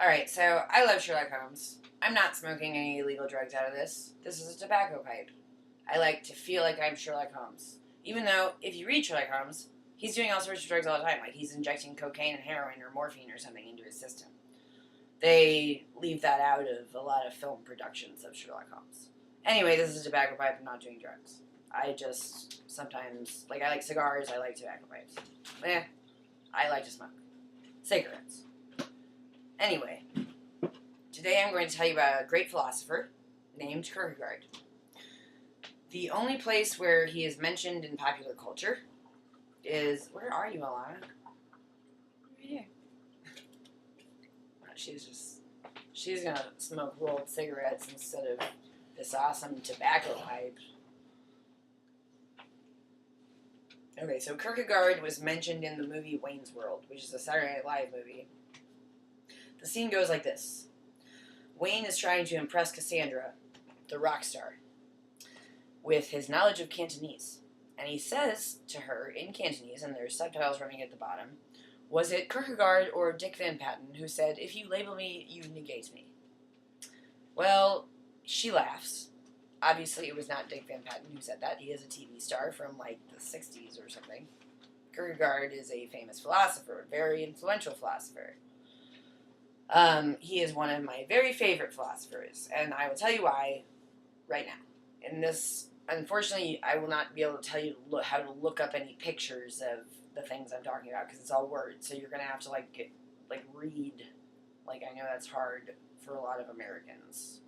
Alright, so I love Sherlock Holmes. I'm not smoking any illegal drugs out of this. This is a tobacco pipe. I like to feel like I'm Sherlock Holmes. Even though, if you read Sherlock Holmes, he's doing all sorts of drugs all the time. Like, he's injecting cocaine and heroin or morphine or something into his system. They leave that out of a lot of film productions of Sherlock Holmes. Anyway, this is a tobacco pipe. I'm not doing drugs. I just sometimes, I like cigars, I like tobacco pipes. I like to smoke. Cigarettes. Anyway, today I'm going to tell you about a great philosopher named Kierkegaard. The only place where he is mentioned in popular culture is... Where are you, Alana? Right here. She's gonna smoke rolled cigarettes instead of this awesome tobacco pipe. Okay, so Kierkegaard was mentioned in the movie Wayne's World, which is a Saturday Night Live movie. The scene goes like this. Wayne is trying to impress Cassandra, the rock star, with his knowledge of Cantonese. And he says to her in Cantonese, and there's subtitles running at the bottom, was it Kierkegaard or Dick Van Patten who said, if you label me, you negate me? Well, she laughs. Obviously, it was not Dick Van Patten who said that. He is a TV star from, the 60s or something. Kierkegaard is a famous philosopher, very influential philosopher. He is one of my very favorite philosophers, and I will tell you why right now. In this, unfortunately, I will not be able to tell you how to look up any pictures of the things I'm talking about, because it's all words, so you're going to have to, read. I know that's hard for a lot of Americans.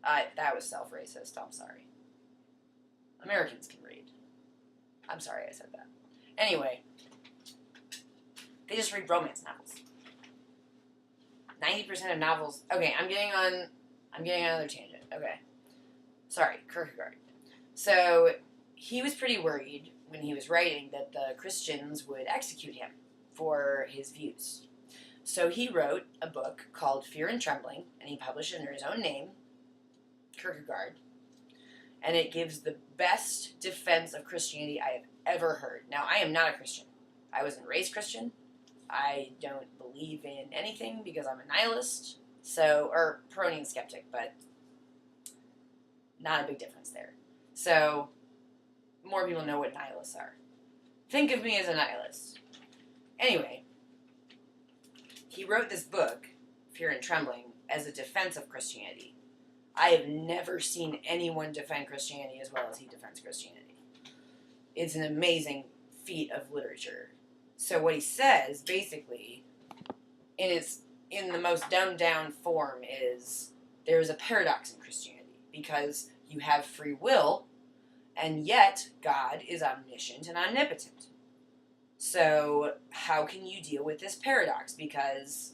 That was self-racist, I'm sorry. Americans can read. I'm sorry I said that. Anyway, they just read romance novels. 90% of novels... Okay, I'm getting on another tangent. Okay. Sorry, Kierkegaard. So, he was pretty worried when he was writing that the Christians would execute him for his views. So he wrote a book called Fear and Trembling, and he published it under his own name, Kierkegaard. And it gives the best defense of Christianity I have ever heard. Now, I am not a Christian. I wasn't raised Christian. I don't believe in anything because I'm a nihilist, or Peronian skeptic, but not a big difference there. So, more people know what nihilists are. Think of me as a nihilist. Anyway, he wrote this book, Fear and Trembling, as a defense of Christianity. I have never seen anyone defend Christianity as well as he defends Christianity. It's an amazing feat of literature. So what he says, basically, in the most dumbed-down form, is there is a paradox in Christianity, because you have free will, and yet God is omniscient and omnipotent. So how can you deal with this paradox? Because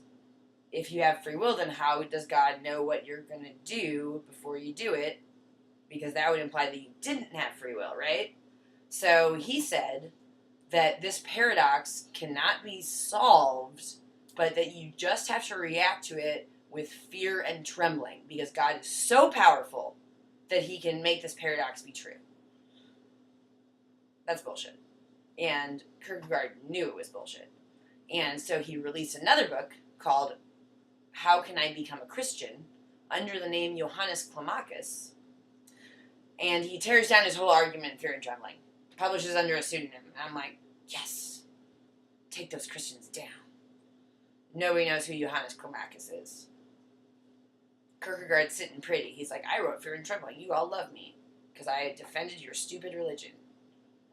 if you have free will, then how does God know what you're going to do before you do it? Because that would imply that you didn't have free will, right? So he said that this paradox cannot be solved, but that you just have to react to it with fear and trembling, because God is so powerful that he can make this paradox be true. That's bullshit. And Kierkegaard knew it was bullshit. And so he released another book called How Can I Become a Christian, under the name Johannes Climacus. And he tears down his whole argument in Fear and Trembling. Publishes under a pseudonym. And I'm like, yes! Take those Christians down. Nobody knows who Johannes Climacus is. Kierkegaard's sitting pretty. He's like, I wrote Fear and Trembling. You all love me. Because I defended your stupid religion.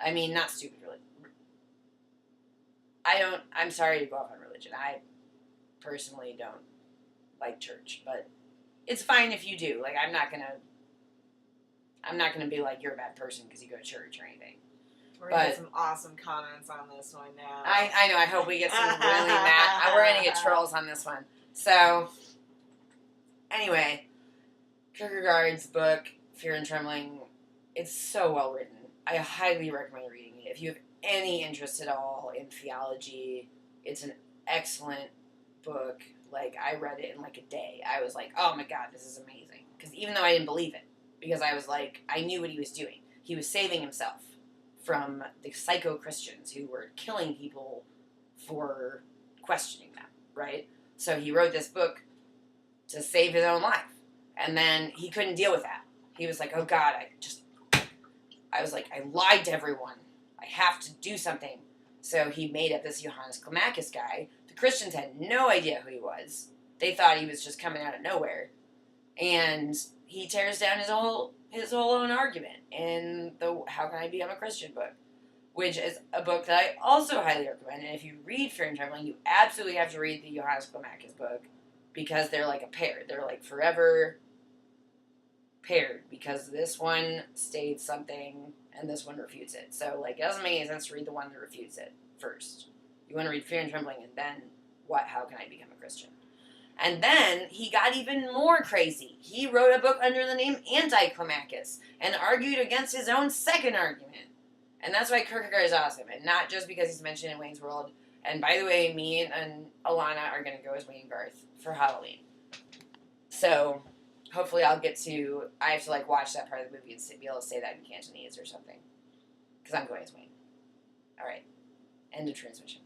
I mean, not stupid religion. I'm sorry to go off on religion. I personally don't like church. But it's fine if you do. I'm not gonna be like, you're a bad person because you go to church or anything. We're going to get some awesome comments on this one now. I know. I hope we get some really mad... We're going to get trolls on this one. So, anyway, Kierkegaard's book, Fear and Trembling, it's so well written. I highly recommend reading it. If you have any interest at all in theology, it's an excellent book. I read it in a day. I was like, oh my god, this is amazing. Because even though I didn't believe it, because I was like, I knew what he was doing. He was saving himself from the psycho-Christians who were killing people for questioning them, right? So he wrote this book to save his own life. And then he couldn't deal with that. He was like, oh God, I was like, I lied to everyone. I have to do something. So he made up this Johannes Climacus guy. The Christians had no idea who he was. They thought he was just coming out of nowhere. And he tears down his whole own argument in the How Can I Become a Christian book, which is a book that I also highly recommend. And if you read Fear and Trembling, you absolutely have to read the Johannes Climacus book, because they're like a pair. They're like forever paired, because this one states something and this one refutes it. So, like, it doesn't make any sense to read the one that refutes it first. You want to read Fear and Trembling and then How Can I Become a Christian? And then he got even more crazy. He wrote a book under the name Anti-Climacus and argued against his own second argument. And that's why Kierkegaard is awesome, and not just because he's mentioned in Wayne's World. And by the way, me and Alana are going to go as Wayne Garth for Halloween. So hopefully I have to like watch that part of the movie and be able to say that in Cantonese or something. Because I'm going as Wayne. Alright. End of transmission.